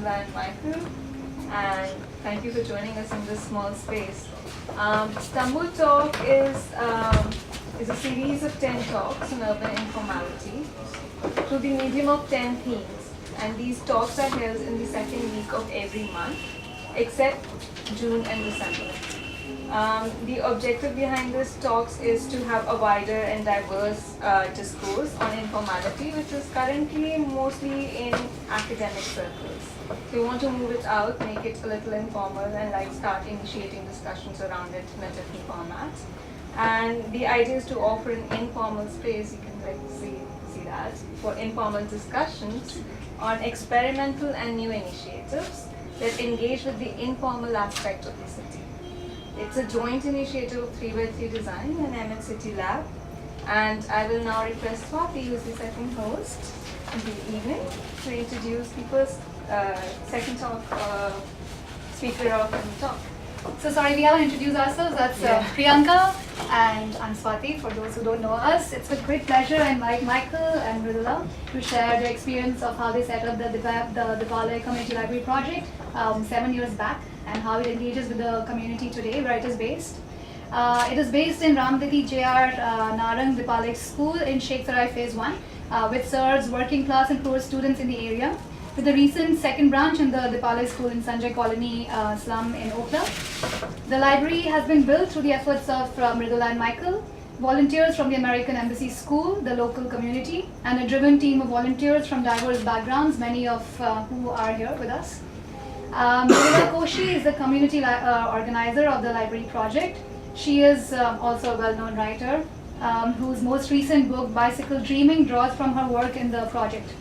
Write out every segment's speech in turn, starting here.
Mridula and Michael, and thank you for joining us in this small space. Stumble Talk is a series of 10 talks on urban informality through the medium of 10 themes, and these talks are held in the second week of every month, except June and December. The objective behind this talks is to have a wider and diverse discourse on informality, which is currently mostly in academic circles. So we want to move it out, make it a little informal, and start initiating discussions around it in a different format. And the idea is to offer an informal space, you can see that, for informal discussions on experimental and new initiatives that engage with the informal aspect of the city. It's a joint initiative of 3x3 Design and Emmett City Lab. And I will now request Swati, who is the second host in the evening, to introduce the first, second talk, speaker of the talk. So sorry, we haven't introduced ourselves. That's Priyanka, and I'm Swati. For those who don't know us, it's with great pleasure I invite Michael and Mridula to share their experience of how they set up the Dipalay Community Library project 7 years back, and how it engages with the community today, where it is based. It is based in Ramditi J.R. Narang Dipalay School in Sheikh Sarai Phase 1, which serves working class and poor students in the area, with the recent second branch in the Dipalay School in Sanjay Colony slum in Okhla. The library has been built through the efforts of Mridula and Michael, volunteers from the American Embassy School, the local community, and a driven team of volunteers from diverse backgrounds, many of who are here with us. Mridula Koshi is the community organizer of the library project. She is also a well-known writer whose most recent book, Bicycle Dreaming, draws from her work in the project.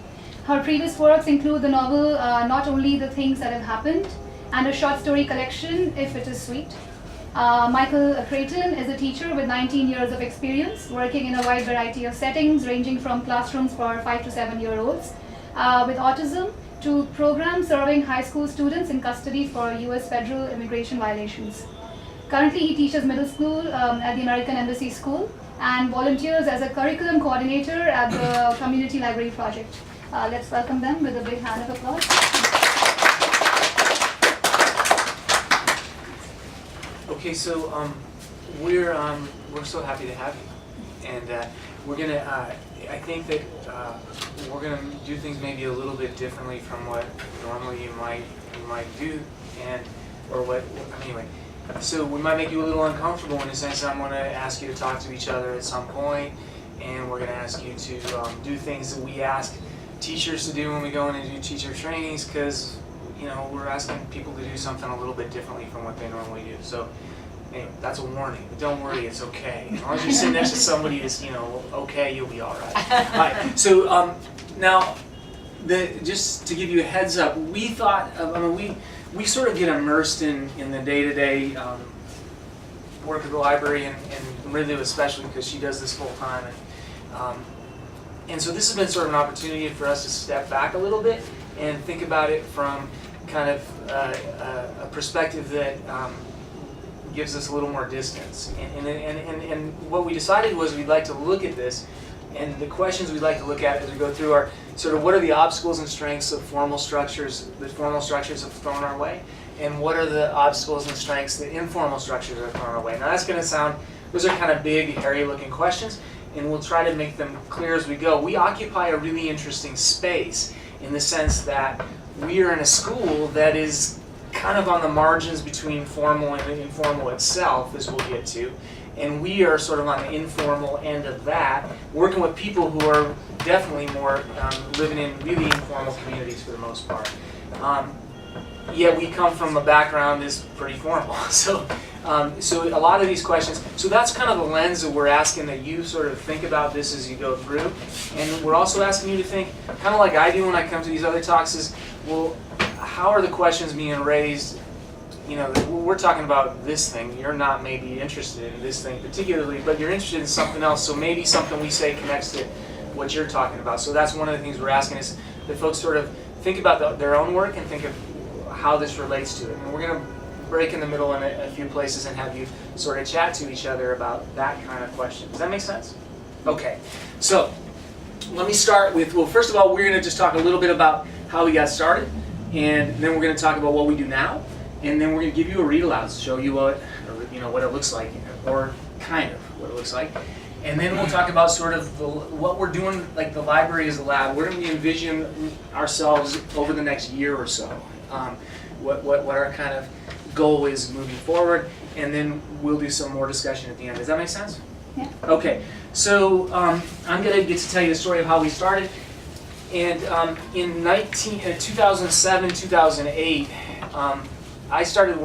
Her previous works include the novel Not Only the Things That Have Happened and a short story collection, If It Is Sweet. Michael Creighton is a teacher with 19 years of experience, working in a wide variety of settings, ranging from classrooms for 5 to 7-year-olds with autism to programs serving high school students in custody for US federal immigration violations. Currently, he teaches middle school at the American Embassy School and volunteers as a curriculum coordinator at the Community Library Project. Let's welcome them with a big hand of applause. Okay, so we're so happy to have you, and we're gonna. I think that we're gonna do things maybe a little bit differently from what normally you might do, anyway. So we might make you a little uncomfortable in the sense that I'm gonna ask you to talk to each other at some point, and we're gonna ask you to do things that we ask teachers to do when we go in and do teacher trainings, because we're asking people to do something a little bit differently from what they normally do. So anyway, that's a warning, but don't worry, it's okay. As long as you sit next to somebody that's okay, you'll be all right. All right. So now, just to give you a heads up, we thought we sort of get immersed in the day-to-day work of the library, and Mridula especially, because she does this full time. And so this has been sort of an opportunity for us to step back a little bit and think about it from kind of a perspective that gives us a little more distance. And what we decided was we'd like to look at this, and the questions we'd like to look at as we go through are sort of what are the obstacles and strengths of formal structures that formal structures have thrown our way, and what are the obstacles and strengths that informal structures have thrown our way. Now that's going to sound, those are kind of big, hairy-looking questions, and we'll try to make them clear as we go. We occupy a really interesting space in the sense that we are in a school that is kind of on the margins between formal and informal itself, as we'll get to. And we are sort of on the informal end of that, working with people who are definitely more living in really informal communities for the most part. Yet we come from a background that's pretty formal. So a lot of these questions, so that's kind of the lens that we're asking that you sort of think about this as you go through. And we're also asking you to think, kind of like I do when I come to these other talks, is, well, how are the questions being raised? We're talking about this thing. You're not maybe interested in this thing particularly, but you're interested in something else. So maybe something we say connects to what you're talking about. So that's one of the things we're asking, is that folks sort of think about their own work and think of how this relates to it. And we're going to break in the middle in a few places and have you sort of chat to each other about that kind of question. Does that make sense? Okay. So let me start with, well, first of all, we're going to just talk a little bit about how we got started. and then we're going to talk about what we do now, and then we're going to give you a read aloud, show you what, what it looks like, or kind of what it looks like. And then we'll talk about sort of what we're doing, like the library as a lab. Where do we envision ourselves over the next year or so? What our kind of goal is moving forward, and then we'll do some more discussion at the end. Does that make sense? Yeah. Okay, so I'm going to get to tell you the story of how we started. And in 2007, 2008, I started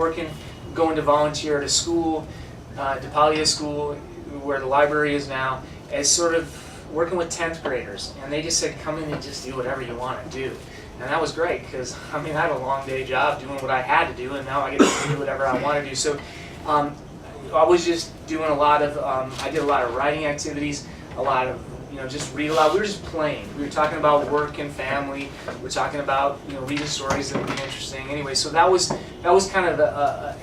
going to volunteer at a school, DePalia School, where the library is now, as sort of working with 10th graders. And they just said, come in and just do whatever you want to do. And that was great, because I had a long day job doing what I had to do, and now I get to do whatever I want to do. So I was just doing a lot of, I did a lot of writing activities, a lot of, just read aloud. We were just playing. We were talking about work and family. We were talking about, reading stories that would be interesting. Anyway, so that was kind of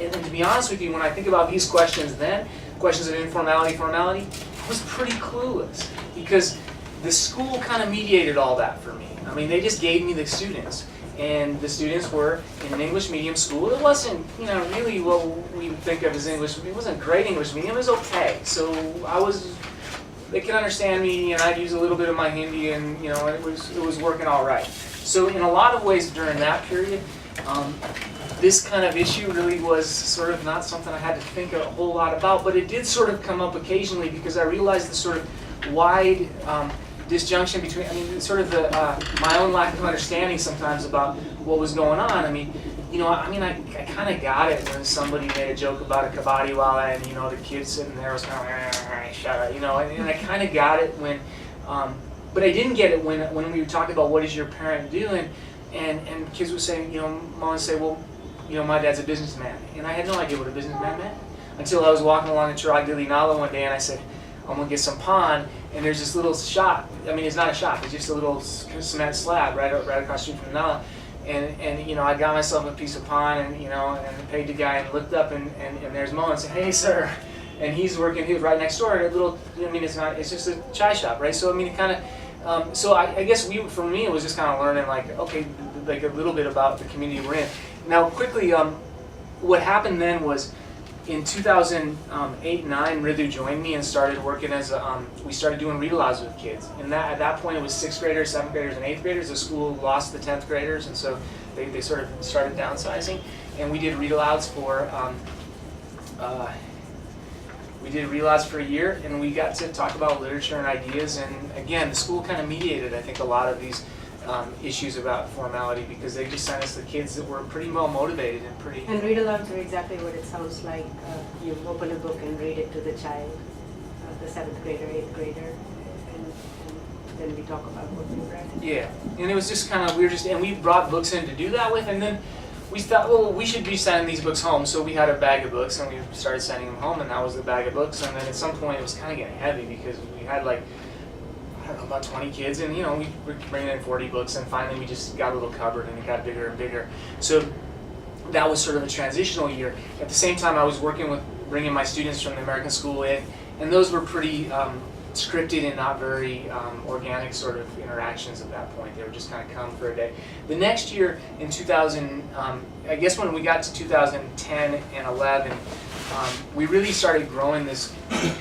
and to be honest with you, when I think about these questions then, questions of informality, formality, I was pretty clueless, because the school kind of mediated all that for me. They just gave me the students, and the students were in an English medium school. It wasn't, really what we think of as English. It wasn't great English medium. It was okay. So they could understand me, and I'd use a little bit of my Hindi, and it was working all right. So in a lot of ways during that period, this kind of issue really was sort of not something I had to think a whole lot about, but it did sort of come up occasionally, because I realized the sort of wide disjunction between, sort of my own lack of understanding sometimes about what was going on. I kind of got it when somebody made a joke about a kabaddi wala, and the kid sitting there was kind of shut up, and I kind of got it when, but I didn't get it when we were talking about what does your parent do, and kids would say, mom would say, well, my dad's a businessman, and I had no idea what a businessman meant until I was walking along the Chirag Dili Nala one day, and I said, I'm gonna get some pan, and there's this little shop. It's not a shop; it's just a little cement slab right across the street from the Nala. And I got myself a piece of pan, and paid the guy, and looked up, and there's Mo, and said, "Hey, sir," and he was right next door at a little. It's just a chai shop, right? So it kind of. So I guess for me, it was just kind of learning, like a little bit about the community we're in. Now, quickly, what happened then was, in 2008-9, Ritu joined me and started working as we started doing read-alouds with kids. And at that point, it was 6th graders, 7th graders, and 8th graders. The school lost the 10th graders, and so they sort of started downsizing. And we did read-alouds for a year, and we got to talk about literature and ideas. And again, the school kind of mediated, I think, a lot of these issues about formality, because they just sent us the kids that were pretty well motivated and pretty. And read alouds are exactly what it sounds like. You open a book and read it to the child, the 7th grader, 8th grader, and then we talk about what we read. Yeah, and it was just kind of, and we brought books in to do that with, and then we thought, well, we should be sending these books home, so we had a bag of books, and we started sending them home, and that was the bag of books. And then at some point it was kind of getting heavy, because we had about 20 kids, and we were bringing in 40 books, and finally we just got a little cupboard, and it got bigger and bigger. So that was sort of a transitional year. At the same time, I was working with bringing my students from the American School in, and those were pretty scripted and not very organic sort of interactions at that point. They were just kind of come for a day. The next year, in 2000, I guess when we got to 2010 and 11, we really started growing this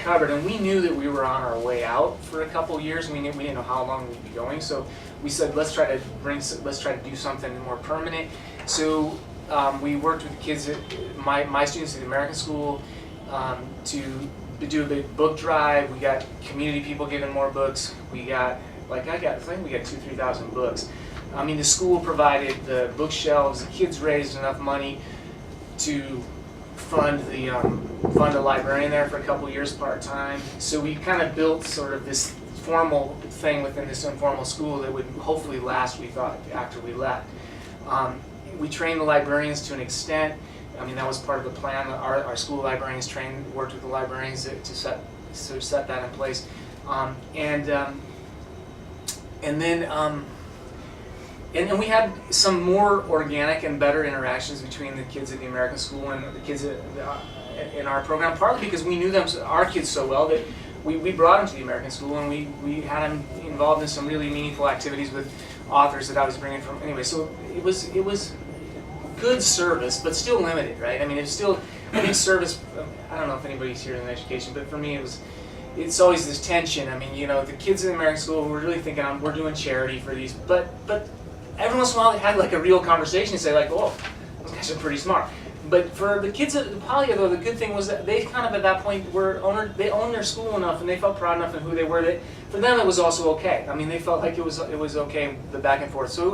cupboard, and we knew that we were on our way out for a couple years. We didn't know how long we'd be going, so we said, let's try to do something more permanent. So we worked with the kids, my students at the American School, to do a big book drive. We got community people giving more books. We got, I think we got 2,000-3,000 books. The school provided the bookshelves. The kids raised enough money to fund a librarian there for a couple years part-time. So we kind of built sort of this formal thing within this informal school that would hopefully last, we thought, after we left. We trained the librarians to an extent. That was part of the plan. Our school librarians worked with the librarians to set that in place. And we had some more organic and better interactions between the kids at the American School and the kids in our program, partly because we knew our kids so well that we brought them to the American School, and we had them involved in some really meaningful activities with authors that I was bringing from. Anyway, so it was good service, but still limited, right? I mean, it's still, I think service, I don't know if anybody's here in education, but for me it's always this tension. I mean, you know, the kids in American school, we're really thinking we're doing charity for these, but every once in a while they had like a real conversation and say like, oh, those guys are pretty smart. But for the kids at Palia, though, the good thing was that they kind of at that point they owned their school enough and they felt proud enough in who they were that for them it was also okay. I mean, they felt like it was okay, the back and forth. So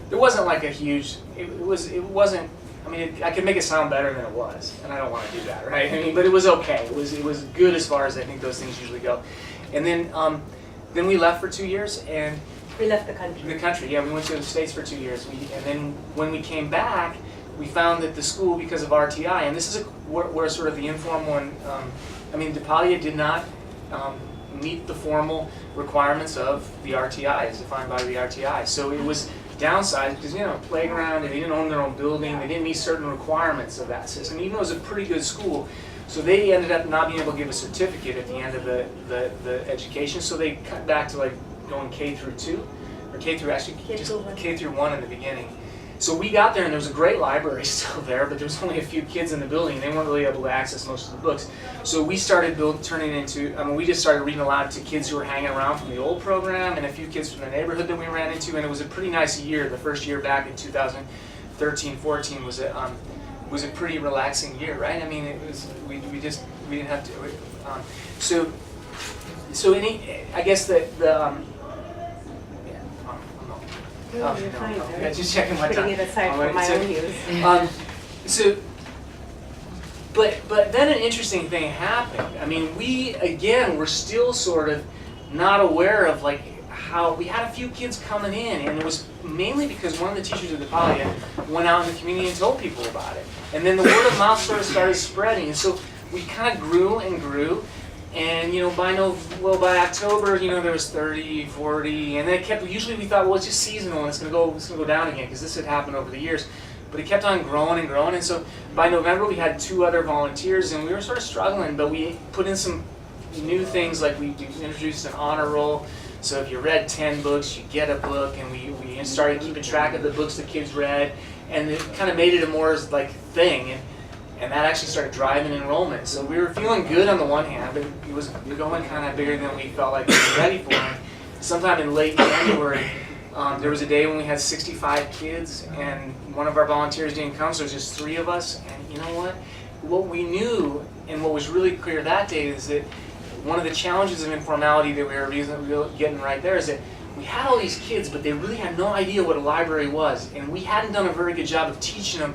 there wasn't like a huge, it wasn't, I mean, I could make it sound better than it was, and I don't want to do that, right? I mean, but it was okay. It was good as far as I think those things usually go. And then we left for 2 years, and We left the country. the country, yeah, we went to the States for 2 years. And then when we came back, we found that the school, because of RTI, and this is where sort of the informal one, I mean, DePalia did not meet the formal requirements of the RTI, as defined by the RTI. So it was downsized because, you know, playground, and they didn't own their own building, they didn't meet certain requirements of that system, even though it was a pretty good school. So they ended up not being able to give a certificate at the end of the education, so they cut back to like going K through 2, or K through actually just K through 1 in the beginning. So we got there and there was a great library still there, but there was only a few kids in the building and they weren't really able to access most of the books. So we started turning into, I mean, we just started reading aloud to kids who were hanging around from the old program and a few kids from the neighborhood that we ran into, and it was a pretty nice year. The first year back in 2013-14 was a pretty relaxing year, right? I mean, it was, we didn't have to, I guess No, you're fine. yeah, just checking my time. Putting it aside for my own use. But then an interesting thing happened. I mean, we again were still sort of not aware of like how we had a few kids coming in, and it was mainly because one of the teachers at the Palia went out in the community and told people about it, and then the word of mouth sort of started spreading, and so we kind of grew and grew. And you know, by October, you know, there was 30, 40, and then it kept. Usually, we thought, well, it's just seasonal, and it's gonna go down again, because this had happened over the years. But it kept on growing and growing, and so by November, we had 2 other volunteers, and we were sort of struggling. But we put in some new things, like we introduced an honor roll. So if you read 10 books, you get a book, and we started keeping track of the books the kids read, and it kind of made it a more like thing. And that actually started driving enrollment. So we were feeling good on the one hand, but it was going kind of bigger than we felt like we were ready for. And sometime in late January, there was a day when we had 65 kids, and one of our volunteers didn't come, so it was just 3 of us. And you know what? What we knew, and what was really clear that day, is that one of the challenges of informality that we were getting right there is that we had all these kids, but they really had no idea what a library was. And we hadn't done a very good job of teaching them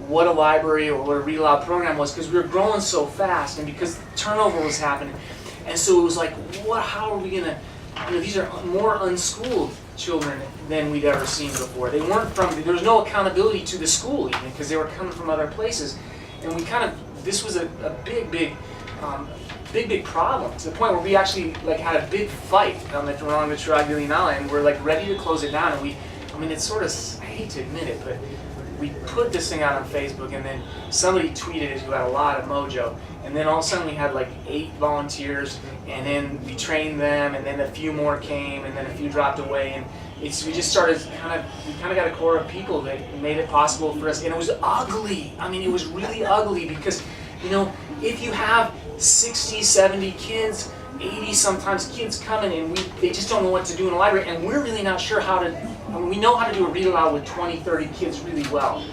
what a library or what a Read Aloud program was, because we were growing so fast and because turnover was happening. And so it was like, how are we gonna, you know, these are more unschooled children than we'd ever seen before. They weren't there was no accountability to the school even, because they were coming from other places. And we this was a big problem, to the point where we actually like had a big fight along the Turaglianala, and we're like ready to close it down. And I mean, it's sort of, I hate to admit it, but we put this thing out on Facebook, and then somebody tweeted it who had a lot of mojo, and then all of a sudden we had like 8 volunteers, and then we trained them, and then a few more came, and then a few dropped away, and we just started we kind of got a core of people that made it possible for us. And it was ugly. I mean, it was really ugly, because, you know, if you have 60, 70 kids, 80 sometimes kids coming, and they just don't know what to do in a library, and we're really not sure how to. I mean, we know how to do a read aloud with 20, 30 kids really well,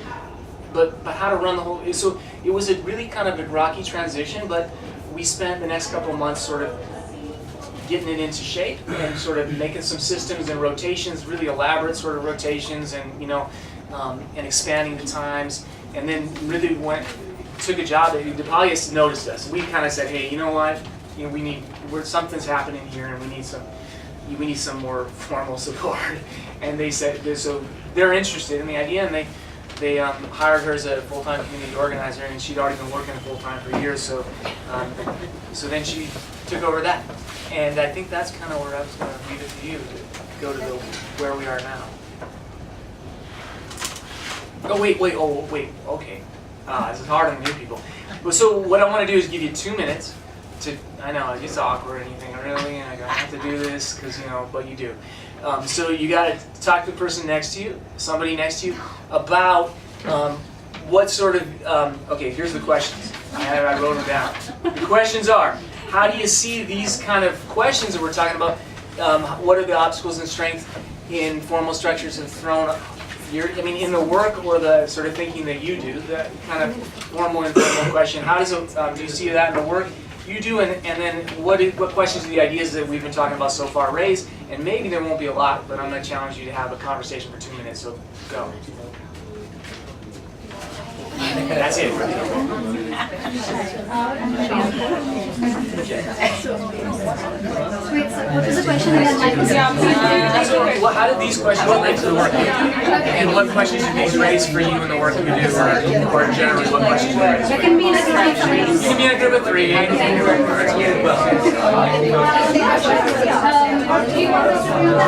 but how to run the whole. So it was a really kind of a rocky transition, but we spent the next couple of months sort of getting it into shape and sort of making some systems and rotations, really elaborate sort of rotations, and you know, and expanding the times, and then really took a job. DePalia noticed us. We kind of said, hey, you know what? You know, something's happening here, and we need some more formal support. And they said, so they're interested in the idea, and they hired her as a full-time community organizer, and she'd already been working full-time for years. So then she took over that, and I think that's kind of where I was going to leave it to you to go to where we are now. Oh wait, okay. This is hard on new people. But so what I want to do is give you 2 minutes. I know it's awkward or anything, really, and I don't have to do this because, you know, but you do. So you got to talk to the person next to you, somebody next to you, about what sort of, okay, here's the questions. I wrote them down. The questions are, how do you see these kind of questions that we're talking about? What are the obstacles and strengths in formal structures have thrown in the work or the sort of thinking that you do, that kind of formal and informal question, how does it, do you see that in the work you do, and then what questions do the ideas that we've been talking about so far raise? And maybe there won't be a lot, but I'm going to challenge you to have a conversation for 2 minutes, so go. That's it. Wait, so what was the question again? How did these questions relate to the work you do? And what questions do these raise for you in the work you do, or generally what questions do you raise? It can be in a group of three. You can be in a group of 3. Do you want us to do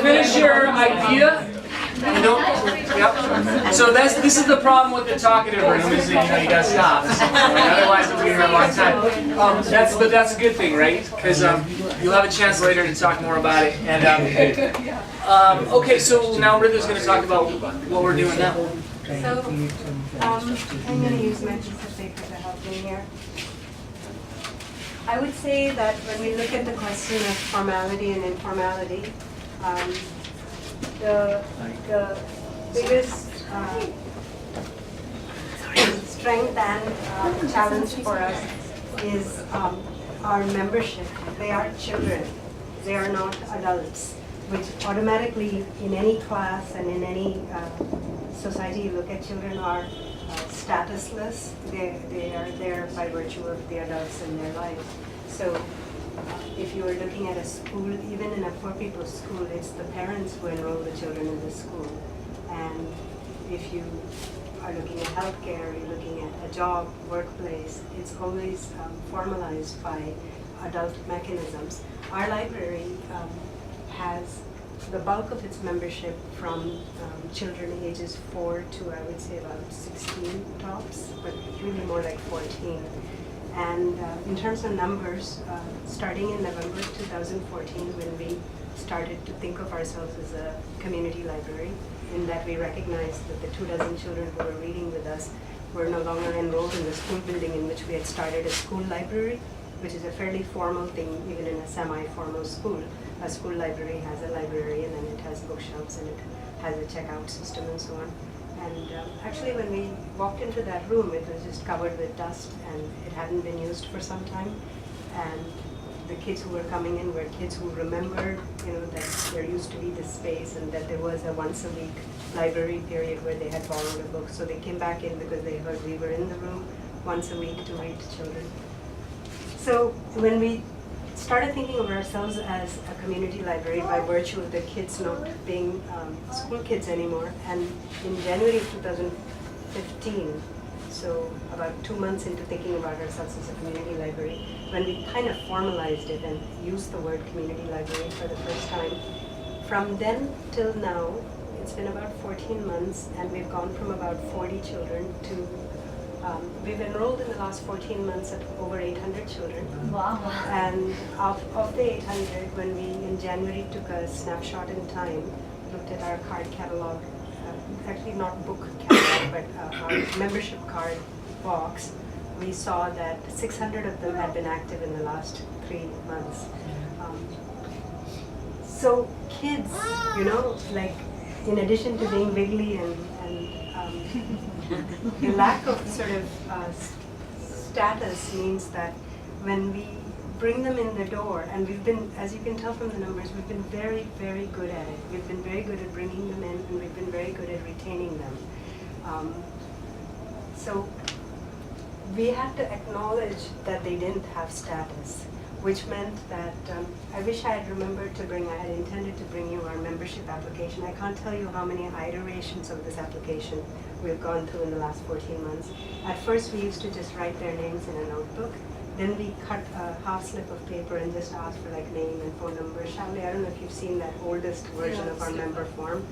Finish your idea. Yep. So this is the problem with the talkative room is that you gotta stop. Otherwise we'll be here a long time. But that's a good thing, right? Because you'll have a chance later to talk more about it. And okay, so now Ritha's going to talk about what we're doing now. So, I'm going to use my piece of paper to help me here. I would say that when we look at the question of formality and informality, the biggest strength and challenge for us is our membership. They are children. They are not adults, which automatically in any class and in any society you look at, children are statusless. They are there by virtue of the adults in their lives. So if you are looking at a school, even in a poor people's school, it's the parents who enroll the children in the school. And if you are looking at healthcare, you're looking at a job, workplace, it's always formalized by adult mechanisms. Our library has the bulk of its membership from children ages 4 to, I would say, about 16 tops, but really more like 14. And in terms of numbers, starting in November 2014, when we started to think of ourselves as a community library, in that we recognized that the 24 children who were reading with us were no longer enrolled in the school building in which we had started a school library, which is a fairly formal thing, even in a semi-formal school. A school library has a librarian and it has bookshelves and it has a checkout system and so on. And actually when we walked into that room, it was just covered with dust and it hadn't been used for some time. And the kids who were coming in were kids who remembered, that there used to be this space and that there was a once-a-week library period where they had borrowed a book. So they came back in because they heard we were in the room once a week to read to children. So when we started thinking of ourselves as a community library by virtue of the kids not being school kids anymore, and in January of 2015, so about 2 months into thinking about ourselves as a community library, when we kind of formalized it and used the word community library for the first time. From then till now, it's been about 14 months, and we've gone from about 40 children to, we've enrolled in the last 14 months of over 800 children. Wow. And of the 800, when we in January took a snapshot in time, looked at our card catalog, actually not book catalog, but our membership card box, we saw that 600 of them had been active in the last 3 months. So kids, you know, like in addition to being wiggly and the lack of sort of status means that when we bring them in the door, and we've been, as you can tell from the numbers, we've been very, very good at it. We've been very good at bringing them in, and we've been very good at retaining them. So we had to acknowledge that they didn't have status, which meant that I wish I had remembered to bring, I had intended to bring you our membership application. I can't tell you how many iterations of this application we've gone through in the last 14 months. At first, we used to just write their names in a notebook. Then we cut a half slip of paper and just asked for like name and phone number. Shalini, I don't know if you've seen that oldest version of our member form.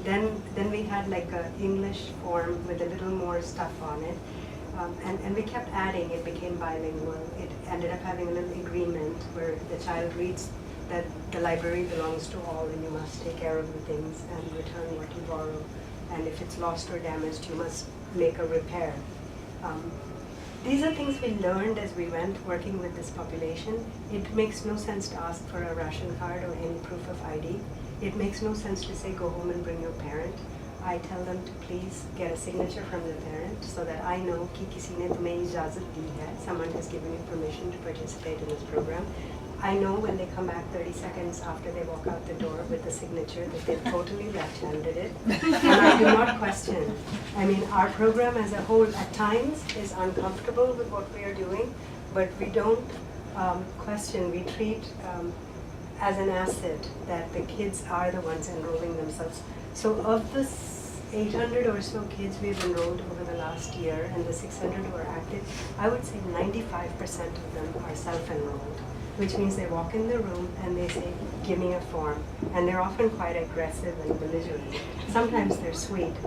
Then we had like an English form with a little more stuff on it. And we kept adding, it became bilingual. It ended up having a little agreement where the child reads that the library belongs to all and you must take care of the things and return what you borrow. And if it's lost or damaged, you must make a repair. These are things we learned as we went working with this population. It makes no sense to ask for a ration card or any proof of ID. It makes no sense to say go home and bring your parent. I tell them to please get a signature from the parent so that I know कि किसी ने तुम्हें इजाज़त दी है, someone has given you permission to participate in this program. I know when they come back 30 seconds after they walk out the door with the signature that they've totally left-handed it. And I do not question. I mean, our program as a whole at times is uncomfortable with what we are doing, but we don't question. We treat as an asset that the kids are the ones enrolling themselves. So of the 800 or so kids we've enrolled over the last year and the 600 who are active, I would say 95% of them are self-enrolled, which means they walk in the room and they say, give me a form. And they're often quite aggressive and belligerent. Sometimes they're sweet.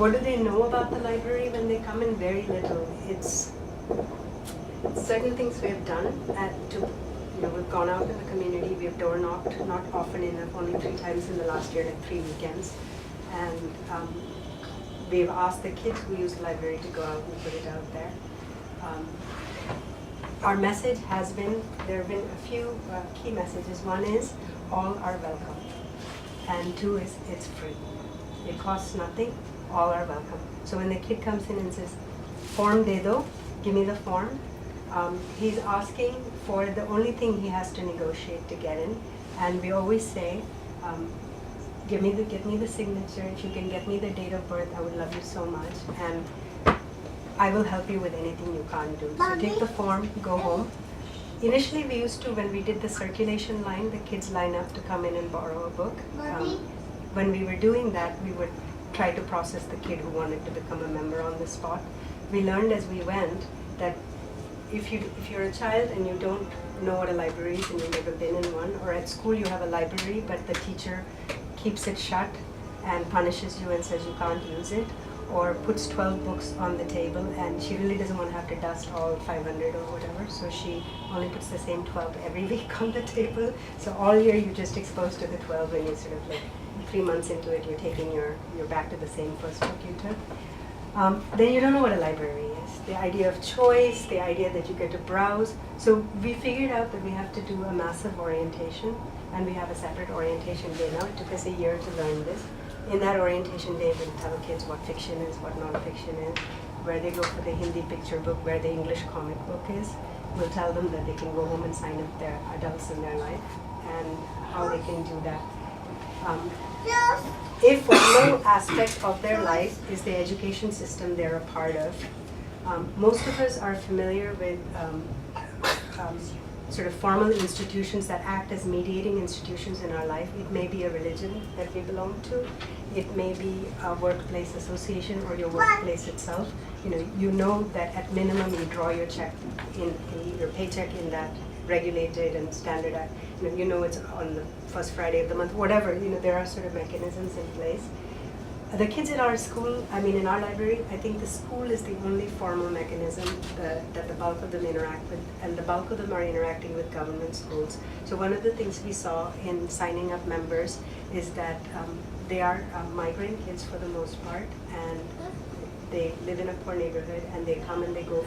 What do they know about the library when they come in? Very little. It's certain things we've done we've gone out in the community, we've door knocked, not often enough, only 3 times in the last year, like 3 weekends. And we've asked the kids who use the library to go out and put it out there. Our message has been, there have been a few key messages. One is, all are welcome. And 2 is, it's free. It costs nothing, all are welcome. So when the kid comes in and says, form de do, give me the form, he's asking for the only thing he has to negotiate to get in. And we always say, get me the signature. If you can get me the date of birth, I would love you so much. And I will help you with anything you can't do. So take the form, go home. Initially, we used to, when we did the circulation line, the kids line up to come in and borrow a book. When we were doing that, we would try to process the kid who wanted to become a member on the spot. We learned as we went that if you're a child and you don't know what a library is and you've never been in one, or at school you have a library but the teacher keeps it shut and punishes you and says you can't use it, or puts 12 books on the table and she really doesn't want to have to dust all 500 or whatever, so she only puts the same 12 every week on the table. So all year you're just exposed to the 12 and you're sort of like 3 months into it, you're back to the same first book you took. Then you don't know what a library is. The idea of choice, the idea that you get to browse. So we figured out that we have to do a massive orientation, and we have a separate orientation day now. It took us a year to learn this. In that orientation day, we'll tell kids what fiction is, what non-fiction is, where they go for the Hindi picture book, where the English comic book is. We'll tell them that they can go home and sign up their adults in their life, and how they can do that. If no aspect of their life is the education system they're a part of, most of us are familiar with sort of formal institutions that act as mediating institutions in our life. It may be a religion that we belong to. It may be a workplace association or your workplace itself. you know that at minimum you draw your check in your paycheck in that regulated and standardized, you know it's on the first Friday of the month, whatever, there are sort of mechanisms in place. The kids in our school, in our library, I think the school is the only formal mechanism that the bulk of them interact with, and the bulk of them are interacting with government schools. So one of the things we saw in signing up members is that they are migrant kids for the most part, and they live in a poor neighborhood, and they come and they go